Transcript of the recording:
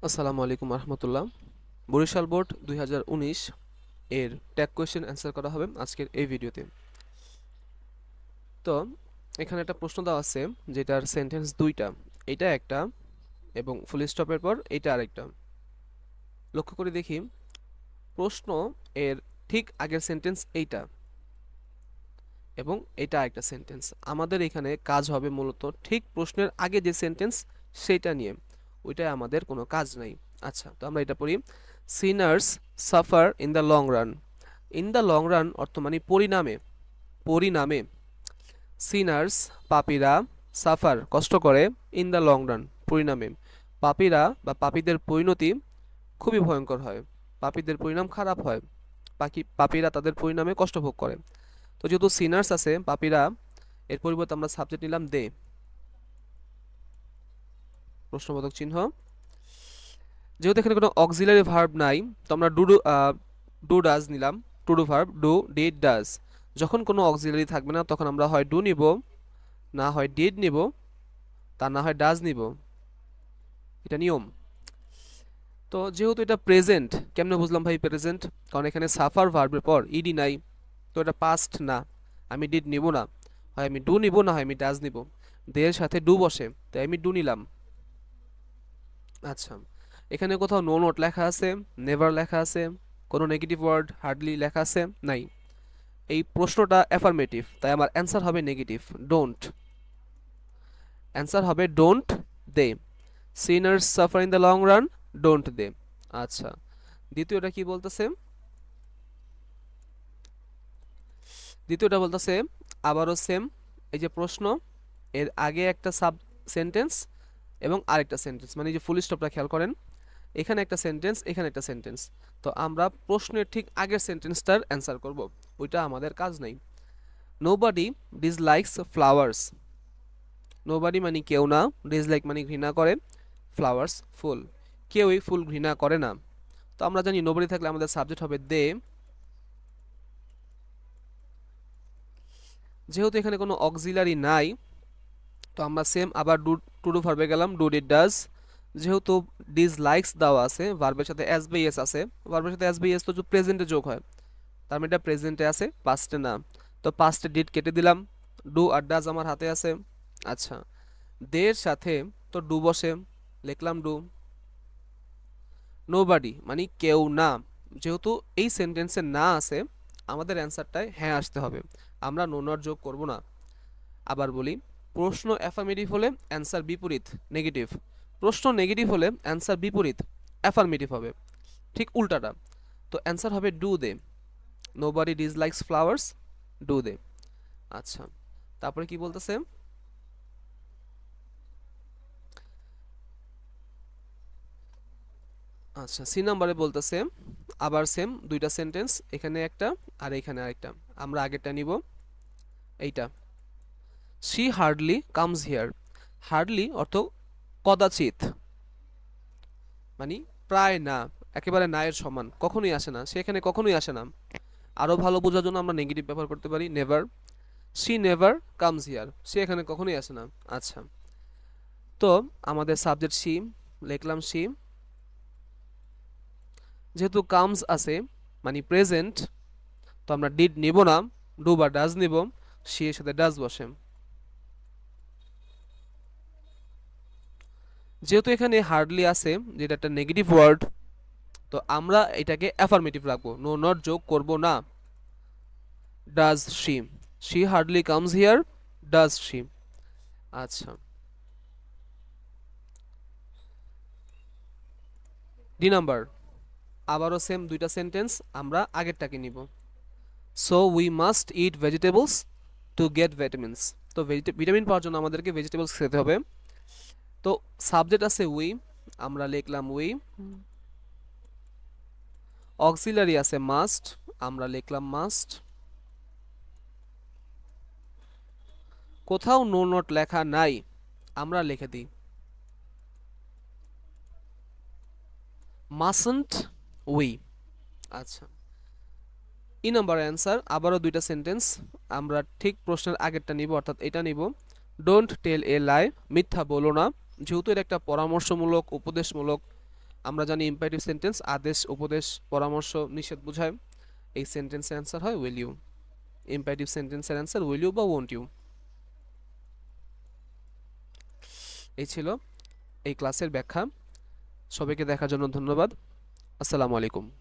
আসসালামু আলাইকুম রহমতুল্লাহ। বরিশাল বোর্ড 2019 এর ট্যাগ কোয়েশ্চেন অ্যান্সার করা হবে আজকের এই ভিডিওতে। তো এখানে একটা প্রশ্ন দেওয়া আছে যেটার সেন্টেন্স দুইটা, এটা একটা এবং ফুল স্টপের পর এটা আরেকটা। লক্ষ্য করে দেখি প্রশ্ন এর ঠিক আগের সেন্টেন্স এইটা এবং এটা একটা সেন্টেন্স। আমাদের এখানে কাজ হবে মূলত ঠিক প্রশ্নের আগে যে সেন্টেন্স সেইটা নিয়ে, ওইটাই আমাদের কোনো কাজ নাই। আচ্ছা, তো আমরা এটা পড়ি। Sinners suffer in the long run. In the long run অর্থ মানে পরিণামে, পরিণামে। সিনার্স পাপীরা, সাফার কষ্ট করে, ইন দ্য লং রান পরিণামে। পাপীরা বা পাপীদের পরিণতি খুবই ভয়ঙ্কর হয়, পাপীদের পরিণাম খারাপ হয়, পাপীরা তাদের পরিণামে কষ্ট ভোগ করে। তো যেহেতু সিনার্স আছে পাপীরা, এর পরিবর্তে আমরা সাবজেক্ট নিলাম দে, প্রশ্নবোধক চিহ্ন। যেহেতু এখানে কোনো অক্সিলারি ভার্ব নাই, তো আমরা ডু ডাজ নিলাম, to do verb do did does. যখন কোনো অক্সিলারি থাকবে না তখন আমরা হয় ডু নিব, না হয় ডিড নিব, তা না হয় ডাজ নিব, এটা নিয়ম। তো যেহেতু এটা প্রেজেন্ট, কেমনে বুঝলাম ভাই প্রেজেন্ট? কারণ এখানে সাফার ভার্বের পর ইডি নাই, তো এটা পাস্ট না, আমি ডিড নিব না, হয় আমি ডু নিব, না হয় আমি ডাজ নিব। দের সাথে ডু বসে, তাই আমি ডু নিলাম। আচ্ছা, এখানে কোথাও নো নোট লেখা আছে, নেভার লেখা আছে, কোনো নেগেটিভ ওয়ার্ড হার্ডলি লেখা আছে নাই। এই প্রশ্নটা অ্যাফার্মেটিভ, তাই আমার অ্যান্সার হবে নেগেটিভ, ডোন্ট। অ্যান্সার হবে don't they. Sinners suffer in the long run, don't they. আচ্ছা, দ্বিতীয়টা কি বলতেছে? দ্বিতীয়টা বলতেছে আবারও সেম, এই যে প্রশ্ন এর আগে একটা সাব সেন্টেন্স এবং আরেকটা সেন্টেন্স, মানে এই যে ফুল স্টপটা খেয়াল করেন, এখানে একটা সেন্টেন্স, এখানে একটা সেন্টেন্স। তো আমরা প্রশ্নের ঠিক আগের সেন্টেন্সটার অ্যান্সার করব, ওইটা আমাদের কাজ নাই। Nobody dislikes flowers. নোবডি মানে কেউ না, ডিসলাইক মানে ঘৃণা করে, ফ্লাওয়ার্স ফুল, কেউই ফুল ঘৃণা করে না। তো আমরা জানি নোবডি থাকলে আমাদের সাবজেক্ট হবে দে। যেহেতু এখানে কোনো অক্সিলারি নাই, তো আমরা সেম আবার টু ডু ভার্বে গেলাম, ডু ডিড ডাজ। যেহেতু ডিসলাইকস দেওয়া আছে, ভার্বের সাথে এস বাই এস আছে, ভার্বের সাথে এস বাই এস তো প্রেজেন্টে যোগ হয়, তার মানে এটা প্রেজেন্টে আছে, পাস্টে না। তো পাস্টে ডিড কেটে দিলাম, ডু আর ডাজ আমার হাতে আছে। আচ্ছা, দের সাথে তো ডু বসে, লিখলাম ডু। নোবডি মানে কেউ না, যেহেতু এই সেন্টেন্সে না আছে, আমাদের অ্যান্সারটায় হ্যাঁ আসতে হবে, আমরা নো নট যোগ করব না। আবার বলি, প্রশ্ন অ্যাফার্মেটিভ হলে অ্যান্সার বিপরীত নেগেটিভ, প্রশ্ন নেগেটিভ হলে অ্যান্সার বিপরীত অ্যাফার্মেটিভ হবে, ঠিক উল্টাটা। তো অ্যান্সার হবে do they. Nobody dislikes flowers, do they. আচ্ছা, তারপরে কি বলতেছে? আচ্ছা, সি নাম্বারে বলতেছে আবার সেম দুইটা সেন্টেন্স, এখানে একটা আর এখানে আরেকটা। আমরা আগেরটা নিব, এইটা। She hardly comes here. Hardly অর্থ কদাচিৎ, মানে প্রায় না, একেবারে না এর সমান, কখনোই আসে না, সে এখানে কখনোই আসে না। আরও ভালো বোঝার জন্য আমরা নেগেটিভ ব্যবহার করতে পারি, never. She never comes here, সে এখানে কখনোই আসে না। আচ্ছা, তো আমাদের সাবজেক্ট শি, লিখলাম শি। যেহেতু কামস আছে মানে প্রেজেন্ট, তো আমরা ডিড নিব না, ডু বা ডাজ নিব, শি এর সাথে ডাজ বসে। যেহেতু এখানে হার্ডলি আছে, যেটা একটা নেগেটিভ ওয়ার্ড, তো আমরা এটাকে অ্যাফার্মেটিভ রাখবো, নো নট যোগ করব না। Does she, she hardly comes here, does she. আচ্ছা, ডি নাম্বার, আবারও সেম দুইটা সেন্টেন্স, আমরা আগেরটাকে নিব। So we must it vegetables to get vitamins. তো ভিটামিন পাওয়ার জন্য আমাদেরকে ভেজিটেবলস খেতে হবে। তো সাবজেক্ট আছে উই, আমরা লিখলাম উই। অক্সিলারি আছে মাস্ট, আমরা লিখলাম মাস্ট। কোথাও নো নোট লেখা নাই, আমরা লিখে দিই মাসন্ট উই। আচ্ছা, ই নাম্বার অ্যান্সার, আবারও দুইটা সেন্টেন্স, আমরা ঠিক প্রশ্নের আগেরটা নিব, অর্থাৎ এটা নিব। ডোন্ট টেল এ লাই, মিথ্যা বলো না। যেহেতু এটা একটা পরামর্শমূলক উপদেশমূলক আমরা জানি ইম্পারেটিভ সেন্টেন্স আদেশ, উপদেশ, পরামর্শ, নিষেধ বোঝায়। এই সেন্টেন্সের অ্যান্সার হয় উইল ইউ। ইম্পারেটিভ সেন্টেন্সের অ্যান্সার উইল ইউ বা ওয়ন্ট ইউ। এই ছিল এই ক্লাসের ব্যাখ্যা। সবাইকে দেখার জন্য ধন্যবাদ। আসসালামু আলাইকুম।